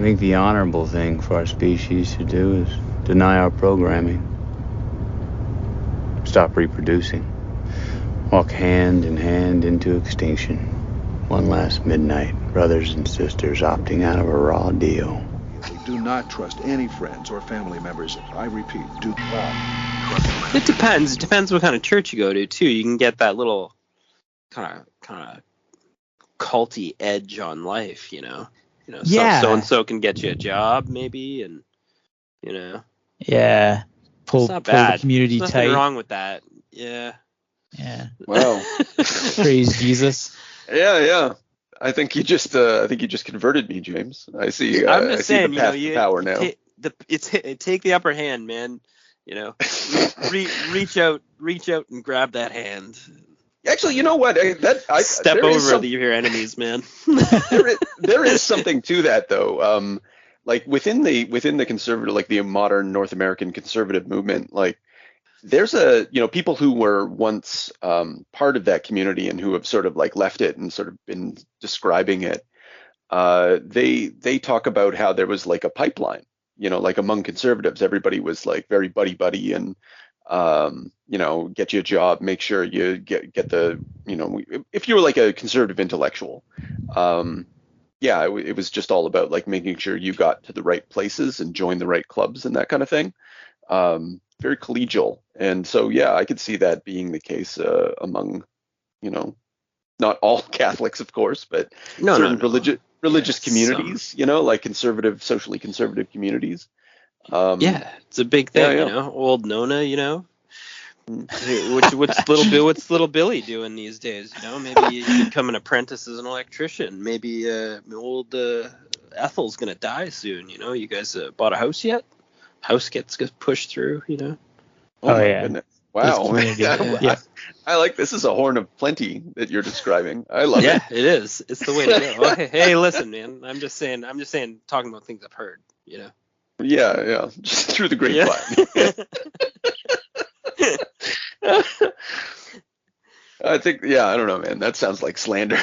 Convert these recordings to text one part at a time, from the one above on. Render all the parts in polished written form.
think the honorable thing for our species to do is deny our programming. Stop reproducing. Walk hand in hand into extinction. One last midnight, brothers and sisters opting out of a raw deal. Do not trust any friends or family members. I repeat, do not trust friends. It depends. It depends what kind of church you go to, too. You can get that little kind of culty edge on life, Yeah. So and so can get you a job, maybe, and Yeah. Pull the community There's tight. nothing wrong with that. Yeah. Yeah. Wow. Praise Jesus. Yeah. I think you just converted me, James. I see. I'm just saying, the path to power now. Take the upper hand, man. Reach out and grab that hand. Actually, you know what? Step over your enemies, man. there is something to that, though. Like within the conservative, like the modern North American conservative movement, like there's people who were once part of that community and who have sort of like left it and sort of been describing it. They talk about how there was like a pipeline, like among conservatives, everybody was like very buddy and get you a job, make sure you get the, if you were like a conservative intellectual, it was just all about like making sure you got to the right places and joined the right clubs and that kind of thing. Very collegial. And so, I could see that being the case among, not all Catholics, of course, but certain religious communities, like socially conservative communities. It's a big thing, Old Nona, what's little Billy doing these days? Maybe you become an apprentice as an electrician. Maybe old Ethel's gonna die soon. You guys bought a house yet? House gets pushed through. Oh yeah. Goodness. Wow. Yeah. I like this. Is a horn of plenty that you're describing. I love it. Yeah, it is. It's the way to go. Okay. Hey, listen, man. I'm just saying. Talking about things I've heard. Yeah. Just through the grapevine. I think. Yeah. I don't know, man. That sounds like slander.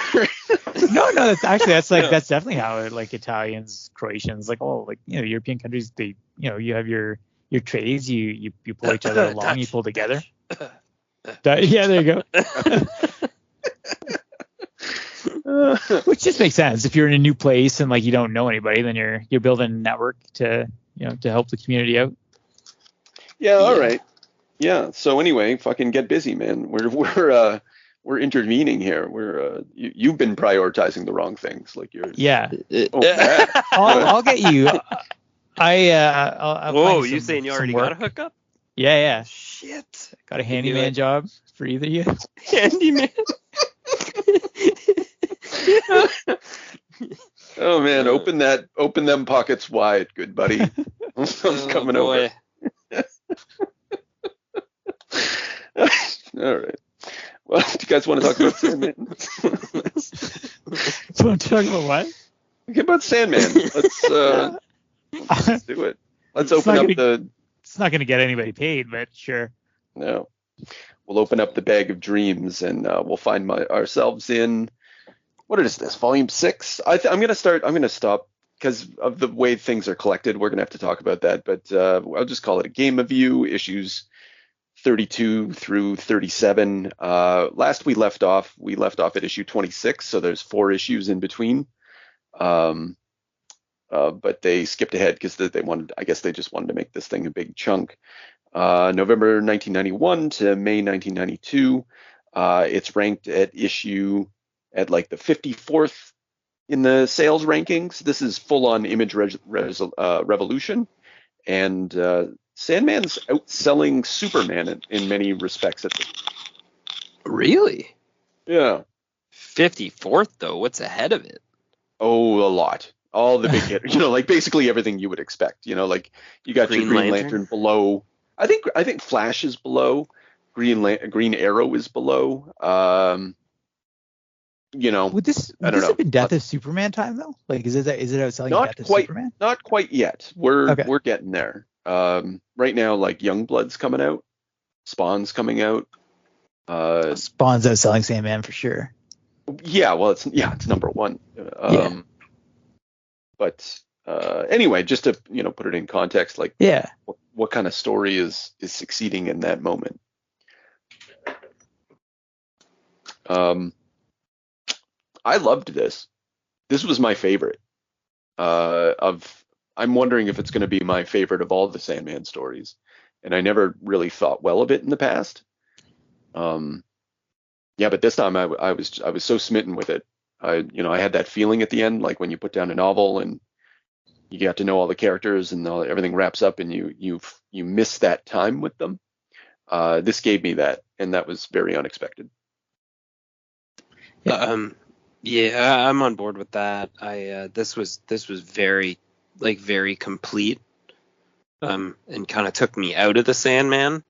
No. That's definitely how like Italians, Croatians, European countries. They, you have your trades. You pull each other along. You pull together. Yeah, there you go. Which just makes sense. If you're in a new place and like you don't know anybody, then you're building a network to help the community out. Yeah. All right. Yeah. So anyway, fucking get busy, man. We're intervening here. You've been prioritizing the wrong things. Like you're. Yeah. Man. I'll get you. I'll Whoa, find you saying you already got a hookup? Yeah. Shit. Got a handyman job for either of you. Handyman. Oh man, open them pockets wide, good buddy. I'm coming over. All right. Well, do you guys want to talk about Sandman? Do you want to talk about what? Okay, about Sandman. Let's do it. Let's open up the. It's not going to get anybody paid, but sure. No. We'll open up the bag of dreams and we'll find ourselves in. What is this? Volume 6? I'm going to stop because of the way things are collected. We're going to have to talk about that, but I'll just call it a game of you, issues 32 through 37. Last we left off at issue 26, so there's 4 issues in between. But they skipped ahead because I guess they just wanted to make this thing a big chunk. November 1991 to May 1992. It's ranked at like the 54th in the sales rankings. This is full on image revolution. And Sandman's outselling Superman in many respects. Really? Yeah. 54th though. What's ahead of it? Oh, a lot. All the big hit, like basically everything you would expect. Like you got your Green Lantern below. I think Flash is below. Green Arrow is below. Would this have been Death of Superman time though? Like, is it outselling Death of Superman? Not quite yet. We're getting there. Right now, like Youngblood's coming out, Spawn's coming out. Spawn's outselling Sandman for sure. Yeah, well, it's number one. But Anyway, just to put it in context, like Yeah. what kind of story is succeeding in that moment. I loved this. This was my favorite. I'm wondering if it's going to be my favorite of all the Sandman stories, and I never really thought well of it in the past. Yeah, but this time I was so smitten with it. I had that feeling at the end, like when you put down a novel and you get to know all the characters and everything wraps up, and you miss that time with them. This gave me that, and that was very unexpected. Yeah, I'm on board with that. This was very very complete, and kind of took me out of the Sandman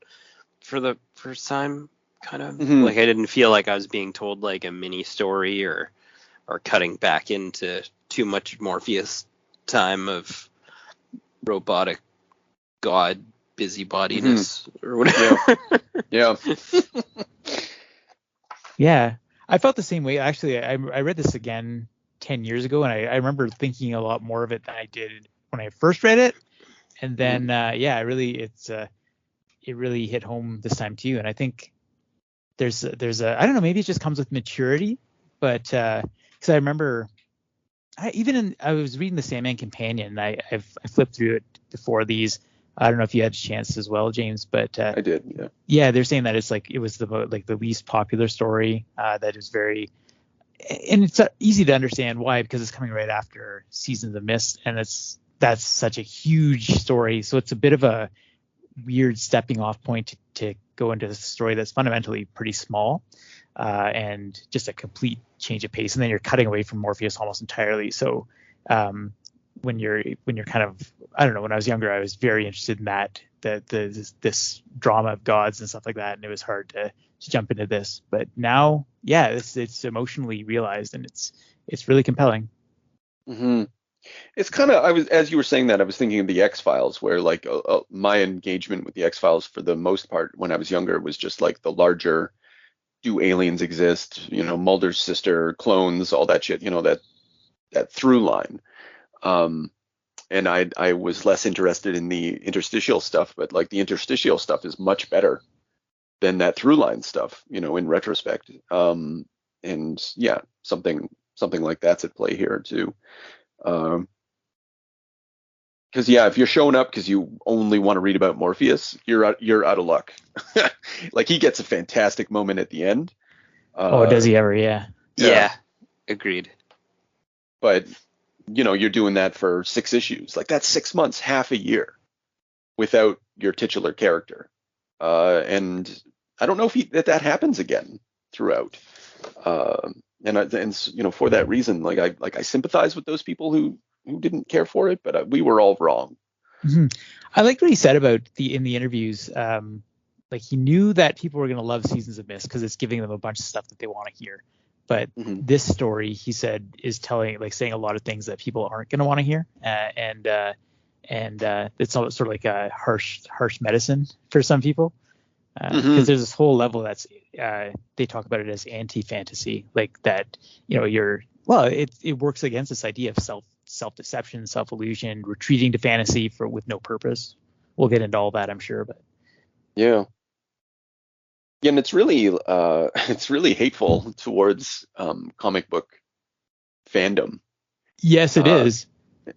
for the first time. Kind of like I didn't feel like I was being told like a mini story or cutting back into too much Morpheus time of robotic god busybodiness or whatever. Yeah. Yeah, I felt the same way. Actually, I read this again 10 years ago, and I remember thinking a lot more of it than I did when I first read it. And then, it really hit home this time too. And I think there's a I don't know, maybe it just comes with maturity, but because I remember I was reading the Sandman Companion, and I flipped through it before these. I don't know if you had a chance as well, James, but I did. Yeah. Yeah, they're saying that it's like it was the least popular story. That is very, and it's easy to understand why, because it's coming right after Seasons of Mist, and that's such a huge story. So it's a bit of a weird stepping off point to go into a story that's fundamentally pretty small, and just a complete change of pace. And then you're cutting away from Morpheus almost entirely. So when you're kind of, I don't know, when I was younger, I was very interested in that, this drama of gods and stuff like that, and it was hard to jump into this. But now, yeah, it's emotionally realized, and it's really compelling. It's kind of, as you were saying that, I was thinking of the X-Files, where like my engagement with the X-Files for the most part when I was younger was just like the larger, do aliens exist, Mulder's sister, clones, all that shit, that through line. And I was less interested in the interstitial stuff, but like the interstitial stuff is much better than that through line stuff, in retrospect. And yeah, something like that's at play here too. Because yeah, if you're showing up because you only want to read about Morpheus, you're out of luck. Like he gets a fantastic moment at the end. Does he ever? Yeah, agreed. But you're doing that for 6 issues. Like that's 6 months, half a year, without your titular character. And I don't know if that happens again throughout. And for that reason, I sympathize with those people who didn't care for it, but we were all wrong. I liked what he said about in the interviews. Like he knew that people were going to love Seasons of Mist because it's giving them a bunch of stuff that they want to hear. But this story, he said, is saying a lot of things that people aren't going to want to hear, and it's sort of like a harsh medicine for some people. Because there's this whole level that's they talk about it as anti-fantasy, like that. It works against this idea of self-deception, self-illusion, retreating to fantasy with no purpose. We'll get into all that, I'm sure, but yeah, and it's really hateful towards comic book fandom. Yes, it is,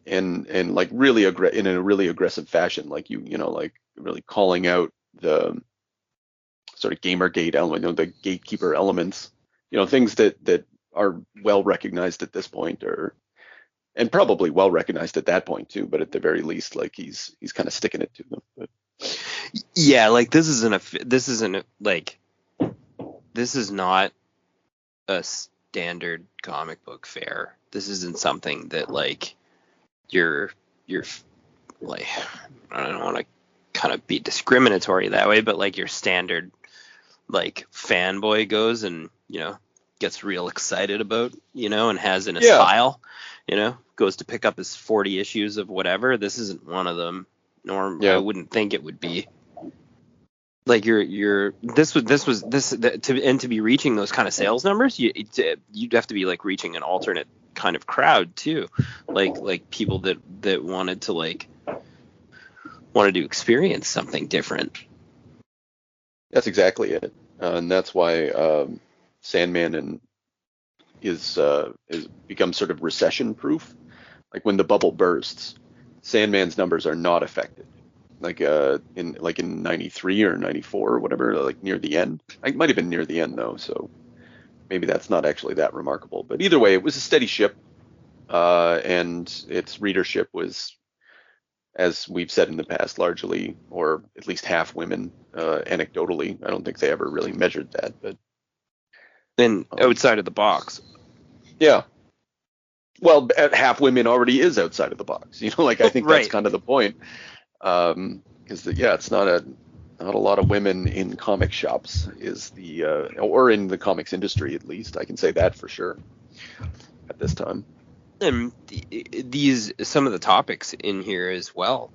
and like really in a really aggressive fashion, like like really calling out the sort of Gamergate element, the gatekeeper elements, things that are well recognized at this point, and probably well recognized at that point too, but at the very least, like he's kind of sticking it to them. But yeah, like this is not a standard comic book fare. This isn't something that like you're like, I don't want to kind of be discriminatory that way, but like your standard like fanboy goes and gets real excited about, and has in his file, goes to pick up his 40 issues of whatever. This isn't one of them, nor I wouldn't think it would be. Like to be reaching those kind of sales numbers, you'd have to be like reaching an alternate kind of crowd too, like people that wanted to experience something different. That's exactly it, and that's why Sandman is become sort of recession proof. Like when the bubble bursts, Sandman's numbers are not affected. Like in 93 or 94 or whatever, like near the end. It might have been near the end though, so maybe that's not actually that remarkable. But either way, it was a steady ship, and its readership was, as we've said in the past, largely, or at least half women, anecdotally. I don't think they ever really measured that, but Then outside of the box. yeah. Well, half women already is outside of the box. Like I think that's Right. kind of the point. Because it's not a lot of women in comic shops or in the comics industry, at least. I can say that for sure at this time. And some of the topics in here as well,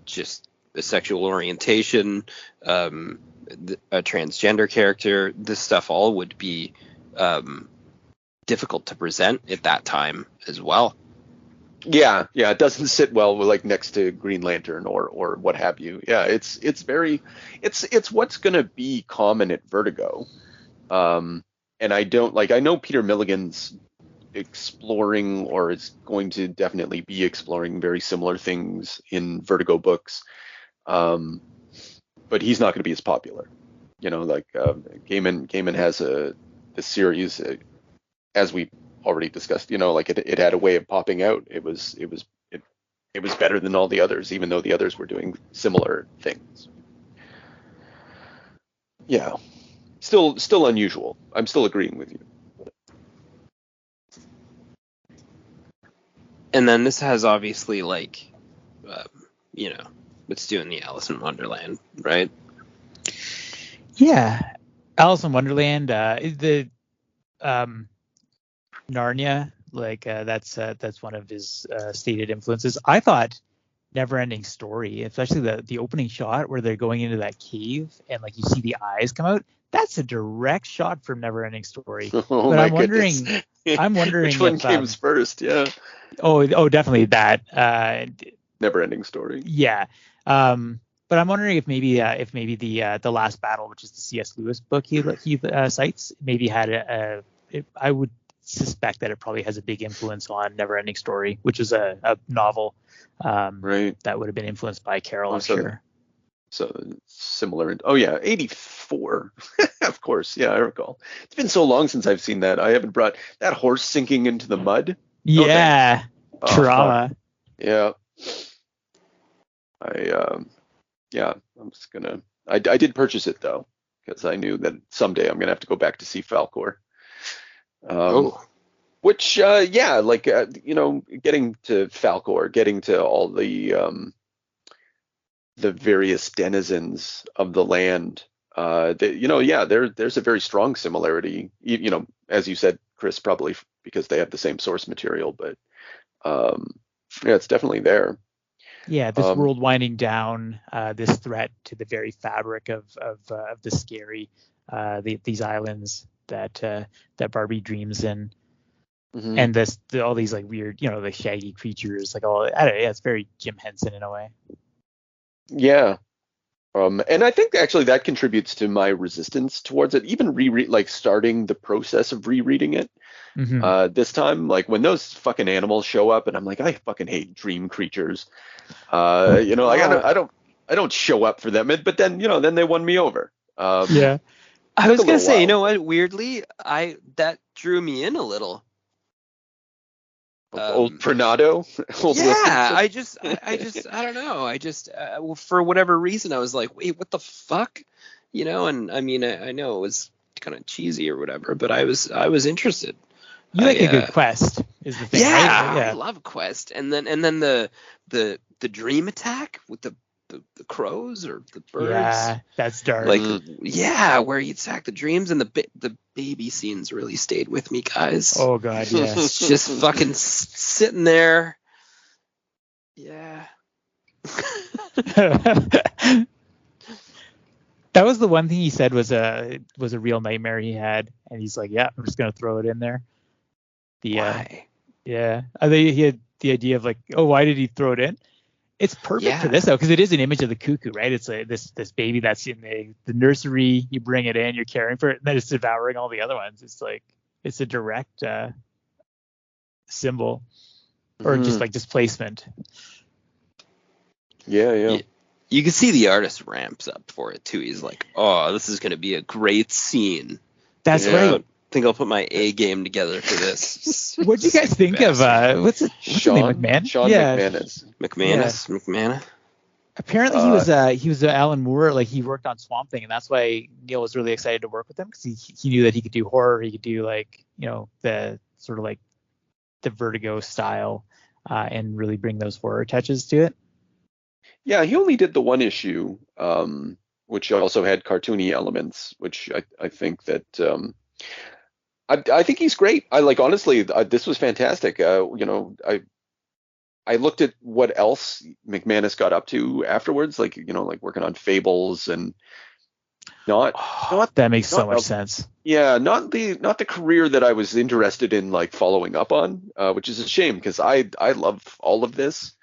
just the sexual orientation, a transgender character, this stuff all would be difficult to present at that time as well. Yeah, it doesn't sit well with, like, next to Green Lantern or what have you. Yeah, it's what's gonna be common at Vertigo, and I know Peter Milligan's exploring, or is going to definitely be exploring, very similar things in Vertigo books, but he's not going to be as popular. Gaiman has this series, as we already discussed. Like it had a way of popping out. It was better than all the others, even though the others were doing similar things. Yeah, still unusual. I'm still agreeing with you. And then this has obviously it's doing the Alice in Wonderland, right? Yeah, Alice in Wonderland, the Narnia, that's one of his stated influences. I thought Neverending Story, especially the opening shot where they're going into that cave and like you see the eyes come out. That's a direct shot from Neverending Story. Oh, but my I'm wondering, goodness. I'm wondering Which one if, came first? Yeah, oh, definitely that. Never-ending Story. Yeah. But I'm wondering if maybe the Last Battle, which is the C.S. Lewis book he cites, maybe had I would suspect that it probably has a big influence on Neverending Story, which is a novel Right. that would have been influenced by Carol, I'm sure. So similar. Oh yeah, 84. Of course. Yeah, I recall. It's been so long since I've seen that. I haven't brought that horse sinking into the mud. Yeah. Oh, Trauma. fuck. Yeah. I'm just gonna. I did purchase it though, because I knew that someday I'm gonna have to go back to see Falkor. Which getting to Falkor, getting to all the various denizens of the land, there's a very strong similarity. As you said, Chris, probably because they have the same source material, but it's definitely there. Yeah, this world winding down, this threat to the very fabric of the scary, these islands that Barbie dreams in, and all these like weird, the shaggy creatures, like all. I don't know, yeah, it's very Jim Henson in a way. Yeah. And I think actually that contributes to my resistance towards it, even starting the process of rereading it. This time, like when those fucking animals show up, and I'm like, I fucking hate dream creatures. I don't show up for them, but then then they won me over. Yeah. I was gonna say, you know what? Weirdly, that drew me in a little. Old Pranado. Yeah, I don't know. I just for whatever reason, I was like, wait, what the fuck? And I mean, I know it was kind of cheesy or whatever, but I was interested. You like a good quest, is the thing, right? Yeah, I love quest, and then the dream attack with the crows or the birds. Yeah, that's dark. Where you attack the dreams, and the baby scenes really stayed with me, guys. Oh god, yeah. It's just fucking sitting there. Yeah. That was the one thing he said was a real nightmare he had, and he's like, yeah, I'm just gonna throw it in there. Why? Yeah. I think he had the idea of like, oh, why did he throw it in? It's perfect for Yeah. this though, because it is an image of the cuckoo, right? It's like this baby that's in the nursery. You bring it in, you're caring for it, and then it's devouring all the other ones. It's like it's a direct symbol, or just like displacement. Yeah. You can see the artist ramps up for it too. He's like, oh, this is gonna be a great scene. That's Yeah. right. Think I'll put my A game together for this. What do you guys think of what's his name? McMahon? Sean Yeah. McManus. Apparently he was Alan Moore, like he worked on Swamp Thing, and that's why Neil was really excited to work with him, because he knew that he could do horror, he could do like, you know, the sort of like the Vertigo style, and really bring those horror touches to it. Yeah, he only did the one issue, which also had cartoony elements, which I think that I think he's great. I like, honestly, this was fantastic. I looked at what else McManus got up to afterwards, like, you know, like working on Fables and not that makes so much sense. Yeah, not the career that I was interested in like following up on, which is a shame because I love all of this.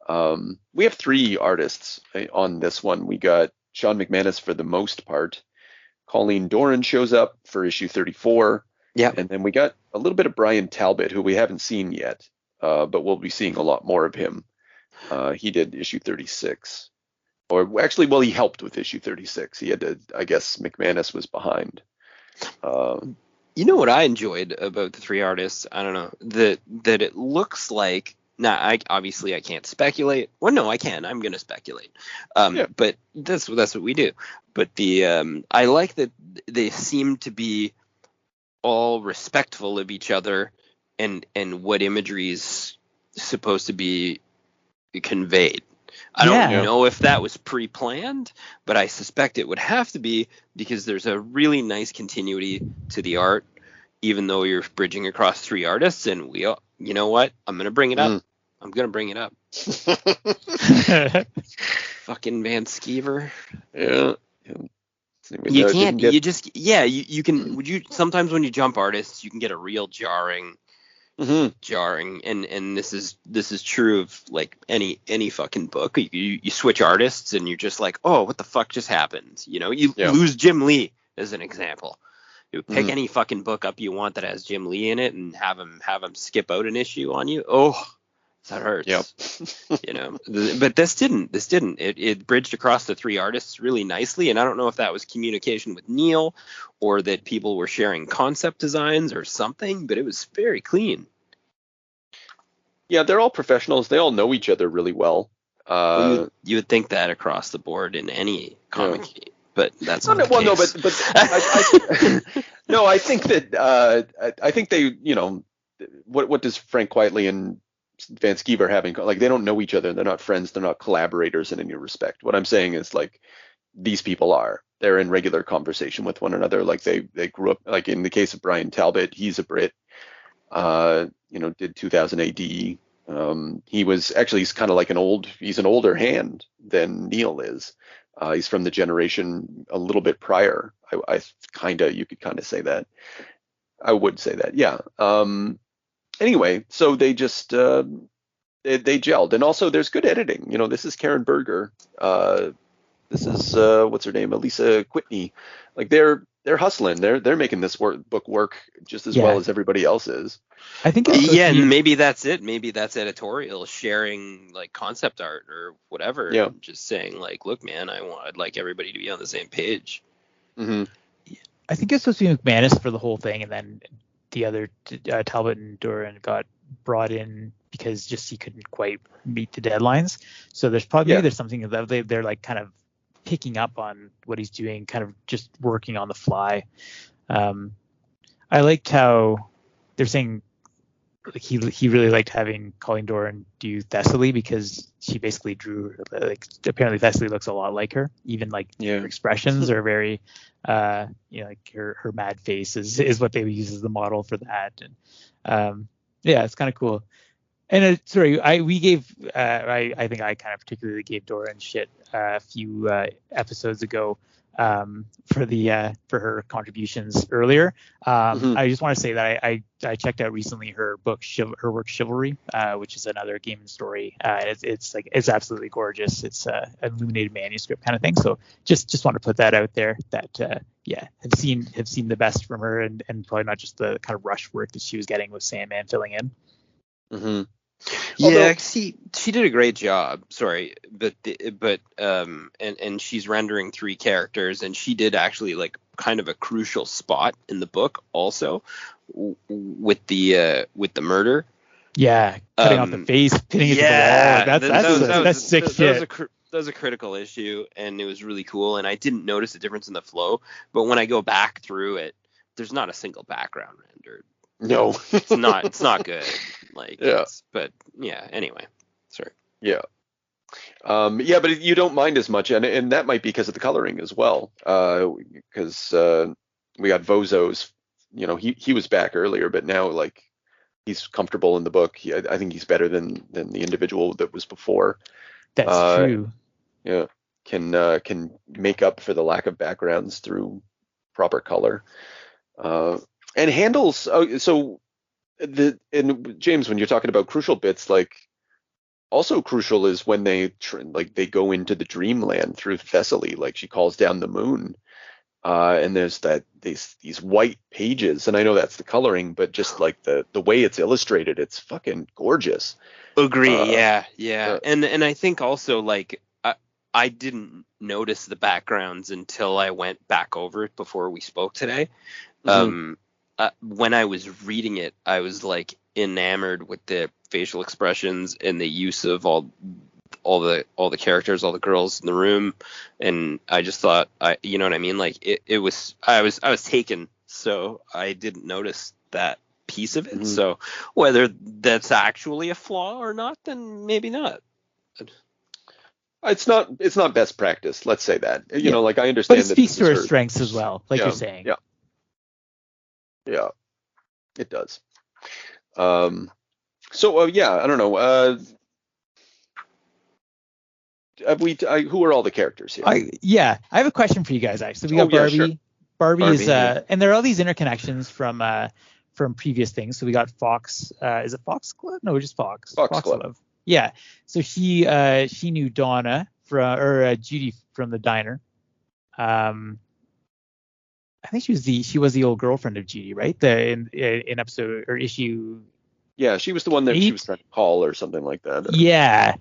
We have 3 artists on this one. We got Sean McManus for the most part. Colleen Doran shows up for issue 34. Yeah. And then we got a little bit of Brian Talbot, who we haven't seen yet, but we'll be seeing a lot more of him. He did issue 36. Or actually, well, he helped with issue 36. He had to, I guess McManus was behind. You know what I enjoyed about the 3 artists? I don't know, that it looks like, now, I can't speculate. Well, no, I can. I'm going to speculate. But that's what we do. But I like that they seem to be all respectful of each other and what imagery is supposed to be conveyed. I don't know if that was pre-planned, but I suspect it would have to be, because there's a really nice continuity to the art, even though you're bridging across 3 artists. And you know what? I'm going to bring it up. I'm going to bring it up. Fucking Van Skeever. Yeah. You can't, you can, sometimes when you jump artists, you can get a real jarring, and this is true of like any fucking book. You switch artists and you're just like, oh, what the fuck just happened? You know, you lose Jim Lee as an example. You pick any fucking book up you want that has Jim Lee in it and have him skip out an issue on you. Oh, that hurts. Yep. You know, but this didn't. It bridged across the 3 artists really nicely, and I don't know if that was communication with Neil or that people were sharing concept designs or something, but it was very clean. Yeah, they're all professionals. They all know each other really well. You would think that across the board in any comic, but that's not the case. I think that I think they, you know, what does Frank Quitely and Van Skeever having, like, they don't know each other. They're not friends. They're not collaborators in any respect. What I'm saying is, like, these people they're in regular conversation with one another. Like they grew up, like in the case of Brian Talbot, he's a Brit, did 2000 AD. He's kind of like he's an older hand than Neil is. He's from the generation a little bit prior. You could kind of say that. I would say that. Yeah. Anyway, so they just they gelled, and also there's good editing. You know, this is Karen Berger. This is what's her name, Elisa Whitney. Like they're hustling. They're making this book work just as well as everybody else is. I think and maybe that's it. Maybe that's editorial sharing, like concept art or whatever. Yeah. Just saying like, look, man, I'd like everybody to be on the same page. Mm-hmm. I think it's supposed to be McManus for the whole thing, and then the other Talbot and Doran got brought in because just he couldn't quite meet the deadlines. So there's probably there's something that they're like kind of picking up on what he's doing, kind of just working on the fly. I liked how they're saying he really liked having Colleen Doran do Thessaly, because she basically drew, like, apparently Thessaly looks a lot like her. Even like her expressions are very like her mad face is what they use as the model for that. And it's kind of cool. And I think I kind of particularly gave Doran shit a few episodes ago for her contributions earlier. Mhm. I just want to say that I checked out recently her book, her work Chivalry, which is another Gaiman story. It's absolutely gorgeous. It's a illuminated manuscript kind of thing. So just want to put that out there. That have seen the best from her, and probably not just the kind of rush work that she was getting with Sandman filling in. Mm-hmm. Yeah, she did a great job. Sorry, but and she's rendering 3 characters, and she did actually like kind of a crucial spot in the book also with the murder. Yeah, cutting off the face, pinning it to the wall. Like, that's sick shit. That was a critical issue, and it was really cool. And I didn't notice a difference in the flow, but when I go back through it, there's not a single background rendered. No, it's not good. Like, yeah. But yeah. Anyway, sorry. Yeah. Yeah, but you don't mind as much, and that might be because of the coloring as well. Because we got Vozo's, he was back earlier, but now like he's comfortable in the book. I think he's better than the individual that was before. That's true. Yeah, can make up for the lack of backgrounds through proper color. And handles. And James, when you're talking about crucial bits, like also crucial is when they go into the dreamland through Thessaly, like she calls down the moon, and there's these white pages, and I know that's the coloring, but just like the way it's illustrated, it's fucking gorgeous. Agree. Yeah. And I think also like I didn't notice the backgrounds until I went back over it before we spoke today. Mm-hmm. When I was reading it, I was like enamored with the facial expressions and the use of all the characters, all the girls in the room, and I just thought, you know what I mean? Like I was taken, so I didn't notice that piece of it. Mm-hmm. So whether that's actually a flaw or not, then maybe not. It's not best practice. Let's say that. You know, like I understand, but it speaks to her strengths as well, like you're saying. Yeah, it does. So yeah, I don't know. Who are all the characters here? I have a question for you guys. Actually, we got Barbie. Sure. Barbie is and there are all these interconnections from previous things. So we got Fox. Is it Fox Club? No, just Fox. Fox Club. Yeah. So she knew Donna Judy from the diner. I think she was the old girlfriend of Judy, right? In episode or issue. Yeah, she was the one that 8? She was trying to call or something like that. Yeah.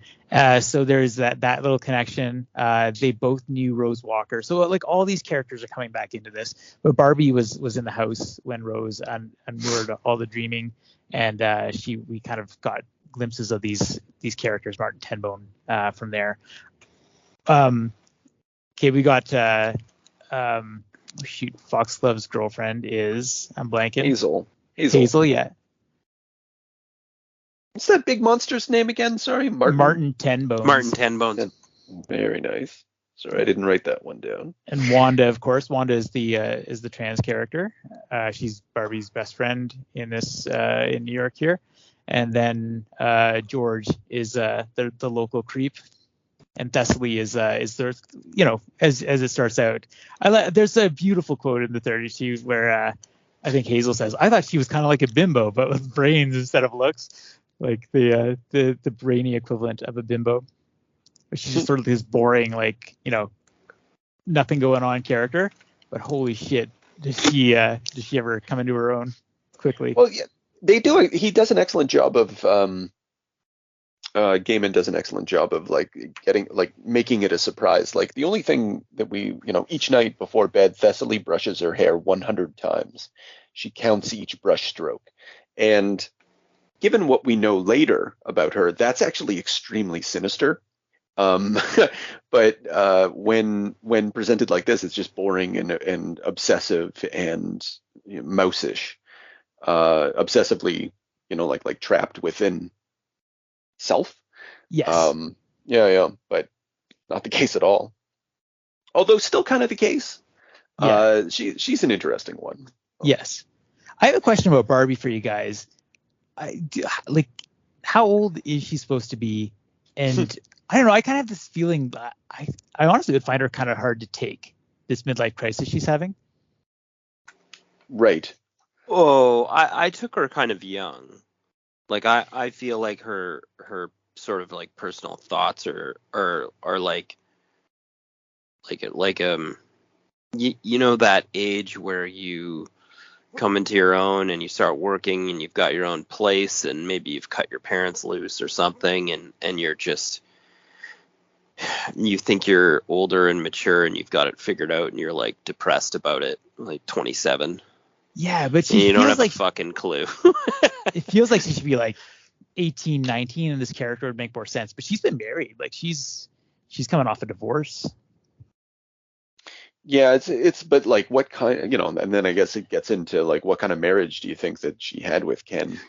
So there's that little connection. They both knew Rose Walker. So like all these characters are coming back into this. But Barbie was in the house when Rose unmoored all the dreaming, and we kind of got glimpses of these characters, Martin Tenbone, from there. Okay, we got Foxglove's girlfriend is, I'm blanking. Hazel, yeah. What's that big monster's name again? Sorry, Martin Tenbones. Very nice. Sorry, I didn't write that one down. And Wanda, of course. Wanda is the trans character. She's Barbie's best friend in this in New York here. And then George is the local creep. And Thessaly is there, as it starts out. There's a beautiful quote in the 30 issues where I think Hazel says, "I thought she was kind of like a bimbo, but with brains instead of looks." Like the brainy equivalent of a bimbo. She's just sort of this boring, like, nothing going on character. But holy shit, does she ever come into her own quickly? Well, yeah, they do. He does an excellent job of. Gaiman does an excellent job of making it a surprise. Like the only thing that we, each night before bed, Thessaly brushes her hair 100 times. She counts each brush stroke, and given what we know later about her, that's actually extremely sinister. But when presented like this, it's just boring and obsessive and mouse-ish, obsessively, like trapped within self. Yes. Yeah, but not the case at all. Although still kind of the case. Yeah. She's an interesting one. Yes. I have a question about Barbie for you guys. How old is she supposed to be? And I don't know. I kind of have this feeling that I honestly would find her kind of hard to take. this midlife crisis she's having. Right. Oh, I took her kind of young. Like I feel like her sort of like personal thoughts are like you know that age where you come into your own and you start working and you've got your own place and maybe you've cut your parents loose or something and you're just, you think you're older and mature and you've got it figured out and you're like depressed about it, like 27. Yeah, but And she you don't feels have like a fucking clue. it feels like she should be like 18, 19, and this character would make more sense. But she's been married. Like she's coming off a divorce. Yeah, it's but like what kind, and then I guess it gets into like what kind of marriage do you think that she had with Ken?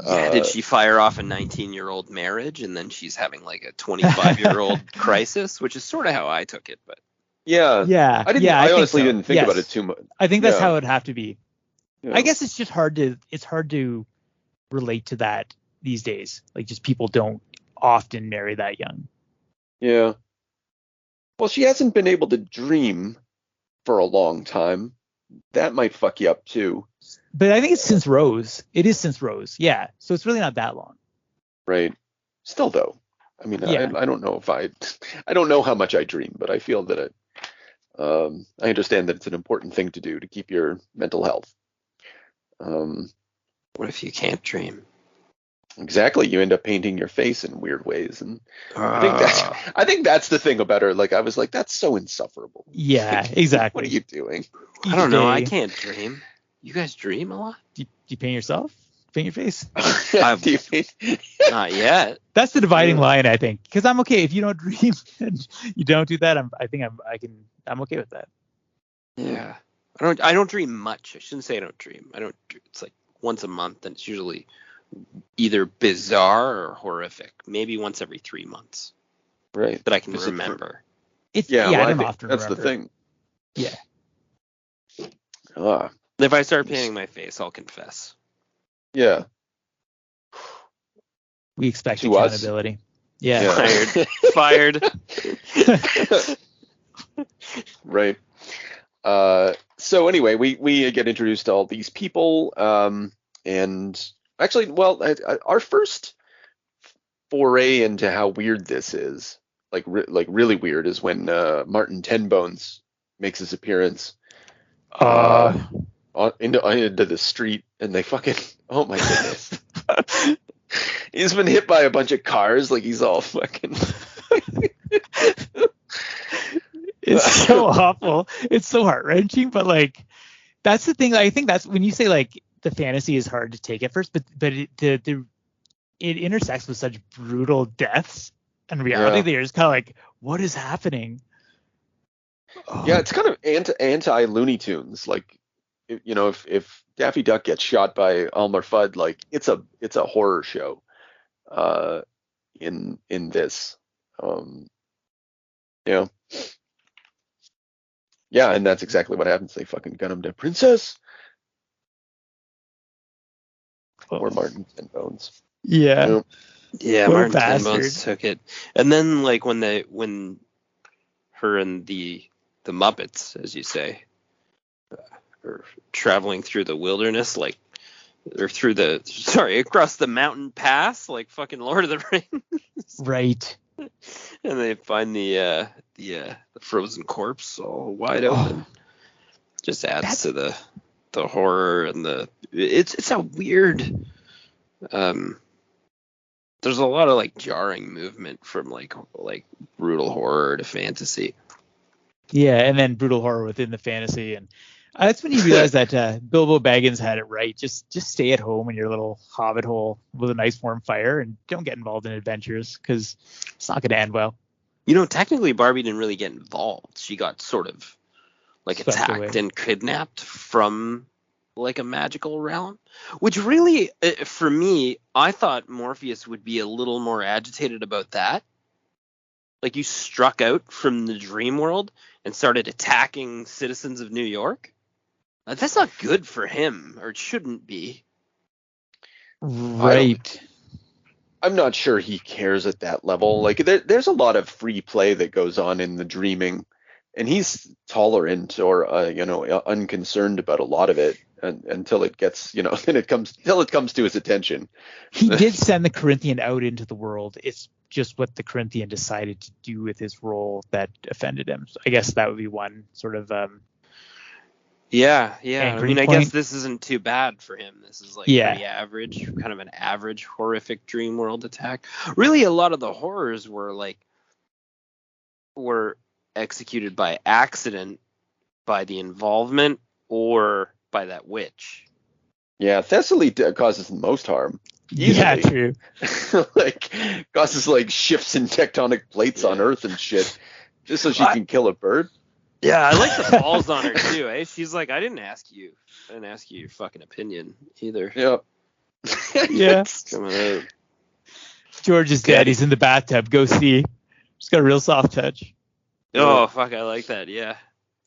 Yeah, did she fire off a 19-year-old marriage and then she's having like a 25-year-old crisis, which is sort of how I took it, but Yeah. Yeah, I think honestly so. didn't think Yes. about it too much. I think that's Yeah. how it would have to be. Yeah. I guess it's just hard to relate to that these days. Like just people don't often marry that young. Yeah. Well, she hasn't been able to dream for a long time. That might fuck you up too. But I think it's since Rose. It is since Rose. Yeah. So it's really not that long. Right. Still though. I mean, Yeah. I don't know I don't know how much I dream, but I feel that I understand that it's an important thing to do to keep your mental health. what if you can't dream? Exactly. You end up painting your face in weird ways. And I think that's the thing about her. Like, I was like, that's so insufferable. Yeah, exactly. What are you doing? I don't know. I Each day- can't dream. You guys dream a lot? Do you paint yourself? Paint your face? Do you paint- Not yet. That's the dividing line, I think. Because I'm okay if you don't dream and you don't do that. I'm okay with that. Yeah. I don't dream much. I shouldn't say I don't dream. It's like once a month, and it's usually either bizarre or horrific. Maybe once every 3 months Right. that I can Is it for- remember. Yeah, I well, I don't think often that's remember. the thing. Yeah. If I start painting my face, I'll confess. Yeah. We expect To us? accountability. Yeah. Yeah. Fired. Right. So anyway, we get introduced to all these people, and actually, well, our first foray into how weird this is, like really weird, is when Martin Tenbones makes his appearance into the street, and they fucking, oh my goodness. He's been hit by a bunch of cars, like he's all fucking. It's so awful. It's so heart wrenching, but like that's the thing. I think that's when you say like the fantasy is hard to take at first, but it intersects with such brutal deaths and reality that you're just kind of like, what is happening? Oh. Yeah, it's kind of anti Looney Tunes. Like, if Daffy Duck gets shot by Elmer Fudd, like it's a horror show. In this, yeah, and that's exactly what happens. They fucking gun him to Princess or Martin Tenbones. Yeah. Yeah, What a Martin bastard. Tenbones took it. And then like when her and the Muppets, as you say, are traveling through the wilderness, like or across the mountain pass, like fucking Lord of the Rings. Right. And they find the frozen corpse all wide open. Just adds to the horror and it's a weird. There's a lot of like jarring movement from like brutal horror to fantasy. Yeah, and then brutal horror within the fantasy, and that's when you realize that Bilbo Baggins had it right. Just stay at home in your little hobbit hole with a nice warm fire, and don't get involved in adventures because it's not going to end well. Technically Barbie didn't really get involved. She got sort of like Swept attacked away. and kidnapped from like a magical realm, which really, for me, I thought Morpheus would be a little more agitated about that. Like you struck out from the dream world and started attacking citizens of New York. That's not good for him, or it shouldn't be. Right. I'm not sure he cares at that level. Like there's a lot of free play that goes on in the dreaming, and he's tolerant or unconcerned about a lot of it until it gets then it comes to his attention. He did send the Corinthian out into the world. It's just what the Corinthian decided to do with his role that offended him. So I guess that would be one sort of Yeah. I mean, I point. guess this isn't too bad for him. This is like pretty average, kind of an average horrific dream world attack. Really, a lot of the horrors were executed by accident, by the involvement, or by that witch. Yeah, Thessaly causes the most harm. Easily. Yeah, true. Like causes like shifts in tectonic plates on Earth and shit, just so she can kill a bird. Yeah, I like the balls on her too. Eh? She's like, I didn't ask you your fucking opinion either. Yeah. Yeah. Coming out. George is dead. He's in the bathtub. Go see. She's got a real soft touch. Oh fuck, I like that. Yeah.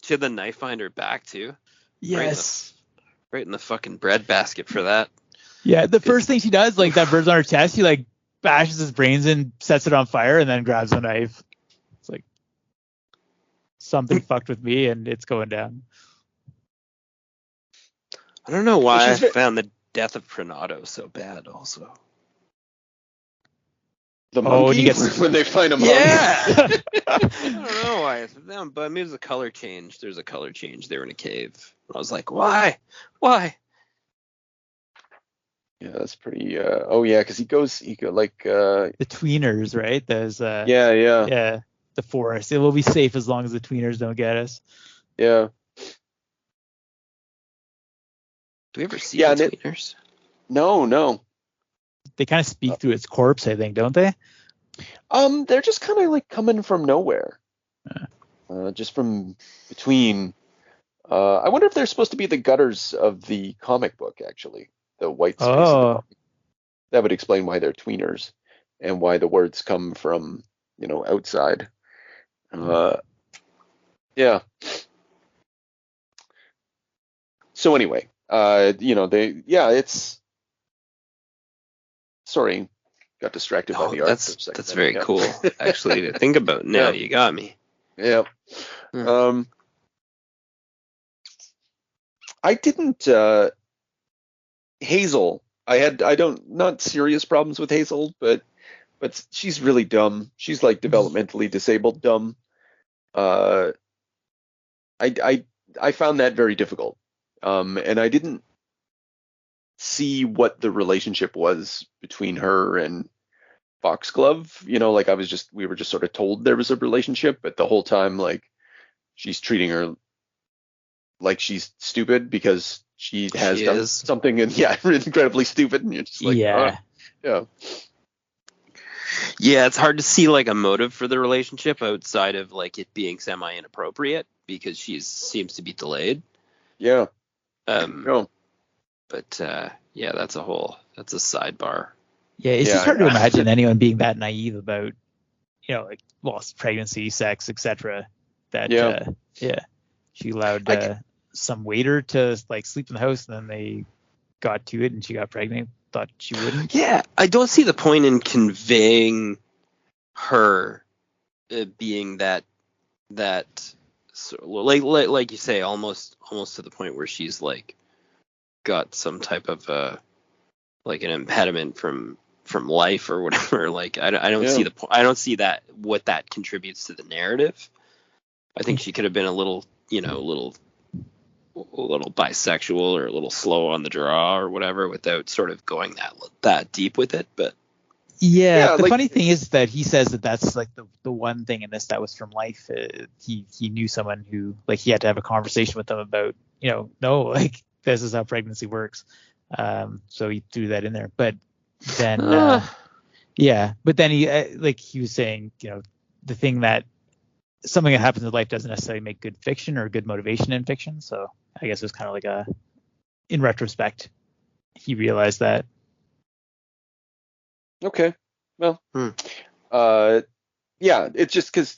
She had the knife behind her back too. Yes. Right in the fucking bread basket for that. Yeah, the first thing she does, like that bird's on her chest, she like bashes his brains in, sets it on fire, and then grabs a knife. It's like something fucked with me, and it's going down. I don't know why I found the death of Pranado so bad. Also, the monkey when they find a monkey. Yeah. I don't know why it's them, but maybe there's a color change. There's a color change. They were in a cave. I was like, why? Yeah, that's pretty. Because he go like the tweeners, right? There's yeah, the forest. It will be safe as long as the tweeners don't get us. Yeah. Do we ever see the tweeners? No. They kind of speak through its corpse, I think, don't they? They're just kind of like coming from nowhere. Just from between. I wonder if they're supposed to be the gutters of the comic book, actually. The white space. Oh. That would explain why they're tweeners and why the words come from, outside. Yeah. So anyway, it's. Sorry, got distracted by the art. That's very cool, actually, to think about now. You got me. Yeah. I didn't. Hazel, not serious problems with Hazel, but she's really dumb. She's like developmentally disabled dumb. I found that very difficult. And I didn't see what the relationship was between her and Foxglove. We were just sort of told there was a relationship, but the whole time, like, she's treating her like she's stupid because she has done something incredibly stupid, and you're just like, yeah. Yeah, it's hard to see like a motive for the relationship outside of like it being semi inappropriate because she seems to be delayed. Yeah. But that's a sidebar. Yeah, it's just hard to imagine anyone being that naive about, like pregnancy, sex, etc. That she allowed some waiter to like sleep in the house, and then they got to it and she got pregnant. Thought she wouldn't. Yeah, I don't see the point in conveying her being that like you say, almost to the point where she's like got some type of like an impediment from life or whatever. Like I don't see the point. I don't see that what that contributes to the narrative. I think she could have been a little bisexual or a little slow on the draw or whatever without sort of going that deep with it. But the funny thing is that he says that that's like the one thing in this that was from life. He knew someone who like he had to have a conversation with them about, no, like this is how pregnancy works. So he threw that in there. But then, but then he was saying, the thing that something that happens in life doesn't necessarily make good fiction or good motivation in fiction. So I guess it was kind of like in retrospect, he realized that. Okay. Well, it's just because,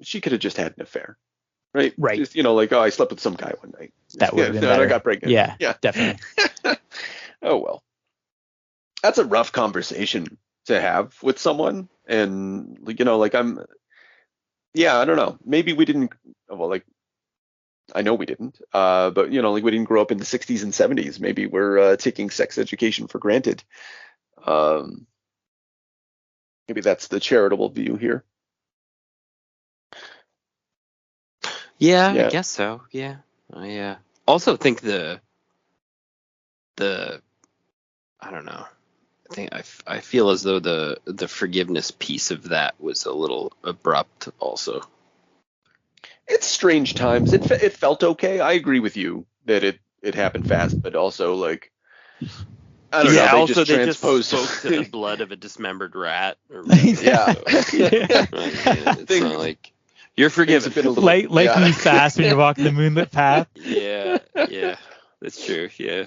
she could have just had an affair, right? Right. Just, I slept with some guy one night. That would have been better. I got pregnant. Yeah, definitely. Oh, well. That's a rough conversation to have with someone. And, Yeah, I don't know. Maybe we didn't. Well, like I know we didn't. But like we didn't grow up in the 60s and 70s. Maybe we're taking sex education for granted. Um, Maybe that's the charitable view here. Yeah, I Yeah. guess so. Yeah. I also think the I don't know. I feel as though the forgiveness piece of that was a little abrupt also. It's strange times. It felt okay. I agree with you that it happened fast, but also like I don't know. Yeah, They also just they just transposed. spoke to the blood of a dismembered rat or whatever. Yeah. Yeah. It's not like you're Things forgiven. have been a little. Lightning fast when you're walking the moonlit path. Yeah, that's true. Yeah,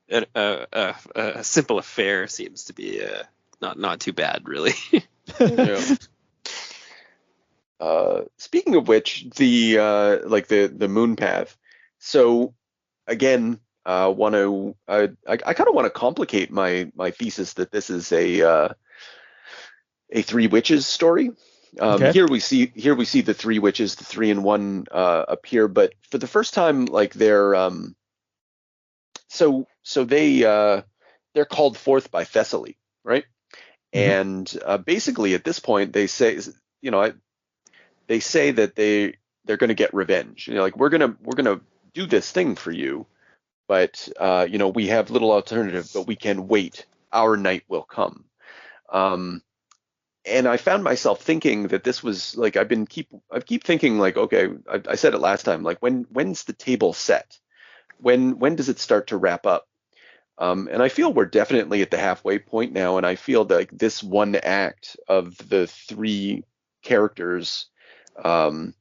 and, a simple affair seems to be not too bad, really. Yeah. Speaking of which, the moon path. So again, I kind of want to complicate my thesis that this is a three witches story. Okay. Here we see the three witches, the 3-in-1 appear, but for the first time, like they're called forth by Thessaly, right? Mhm. And basically at this point they say, they say that they're going to get revenge. Like we're gonna do this thing for you, but we have little alternative, but we can wait. Our night will come. Um, and I found myself thinking that this was like I keep thinking like, okay, I said it last time, like when's the table set? When does it start to wrap up? And I feel we're definitely at the halfway point now, and I feel like this one act of the three characters, um,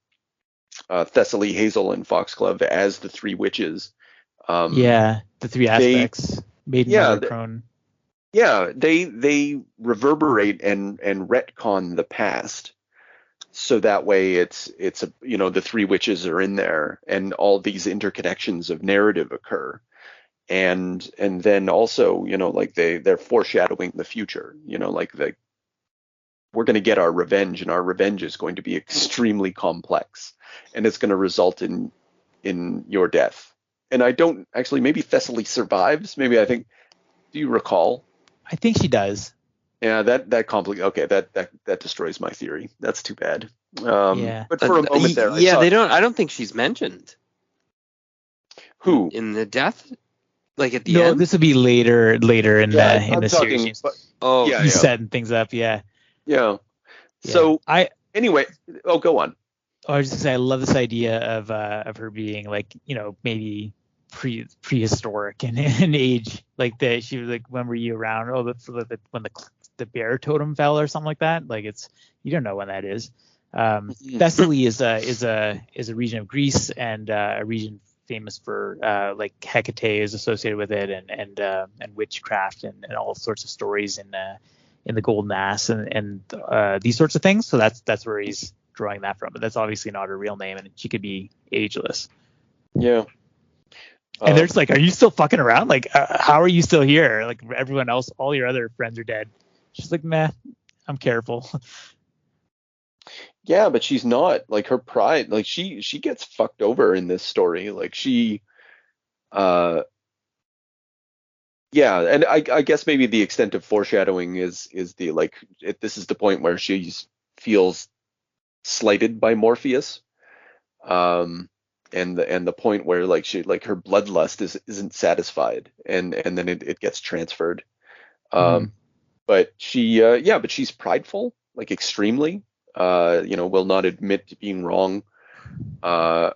Thessaly, Hazel, and Foxglove as the three witches, um, Yeah, the three they aspects: maiden, yeah mother, crone. they reverberate and retcon the past, so that way it's the three witches are in there, and all these interconnections of narrative occur, and then also like they're foreshadowing the future, like we're going to get our revenge, and our revenge is going to be extremely complex, and it's going to result in your death. And I don't actually, maybe Thessaly survives. Maybe I think. Do you recall? I think she does. Yeah, that complicate. Okay, that destroys my theory. That's too bad. Yeah. But for a moment there, I Yeah, saw I don't think she's mentioned who. in the death, like at the No, end. this would be later in Yeah, the I'm series. talking. But Oh, yeah, He's yeah, setting things up. Yeah. yeah. Yeah. So anyway, go on. I was just gonna say I love this idea of her being like maybe prehistoric in age, like that she was like, when were you around? Oh, when the bear totem fell or something like that. Like you don't know when that is. Thessaly is a region of Greece, and a region famous for like Hecate is associated with it, and witchcraft and all sorts of stories in the Golden Ass and these sorts of things. So that's where he's drawing that from. But that's obviously not her real name, and she could be ageless. Yeah. And they're just like, are you still fucking around? Like, how are you still here? Like everyone else, all your other friends are dead. She's like, meh, I'm careful. Yeah, but she's not, like, her pride. Like she gets fucked over in this story. Like uh, yeah, and I guess maybe the extent of foreshadowing is the like this is the point where she feels slighted by Morpheus. Um, and the point where like her bloodlust isn't satisfied, and then it gets transferred. Mhm. Um, but but she's prideful, like extremely. Will not admit to being wrong. Uh,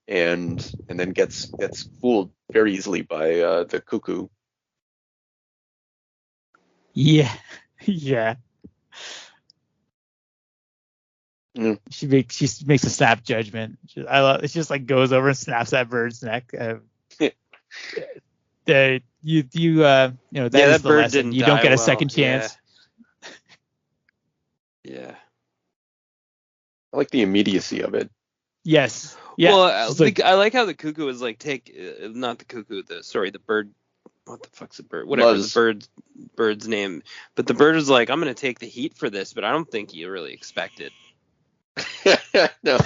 and then gets fooled very easily by the Cuckoo. Yeah, yeah. Mm. She makes a snap judgment. I love it. Just like goes over and snaps that bird's neck. That is that the bird lesson. didn't You don't die get a well. second chance. Yeah. I like the immediacy of it. Yes. Yeah. Well, She's like, I like how the cuckoo is like not the cuckoo, the bird. What the fuck's the bird? Whatever Luz. the bird's name. But the bird is like, I'm gonna take the heat for this, but I don't think you really expected No.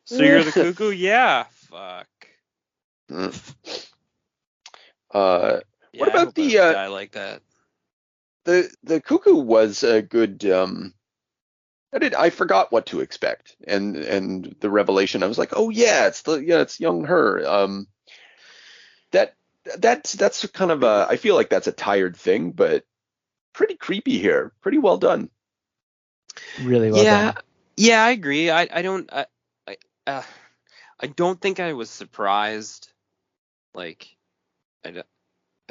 So you're the cuckoo? Yeah. Fuck. What Yeah, I about hope I don't die like that. the cuckoo was a good I forgot what to expect, and the revelation, I was like, oh yeah, it's young her. That that's kind of I feel like that's a tired thing, but pretty creepy here, pretty well done. Really well Yeah, done. yeah, I agree. I I don't think I was surprised. Like, I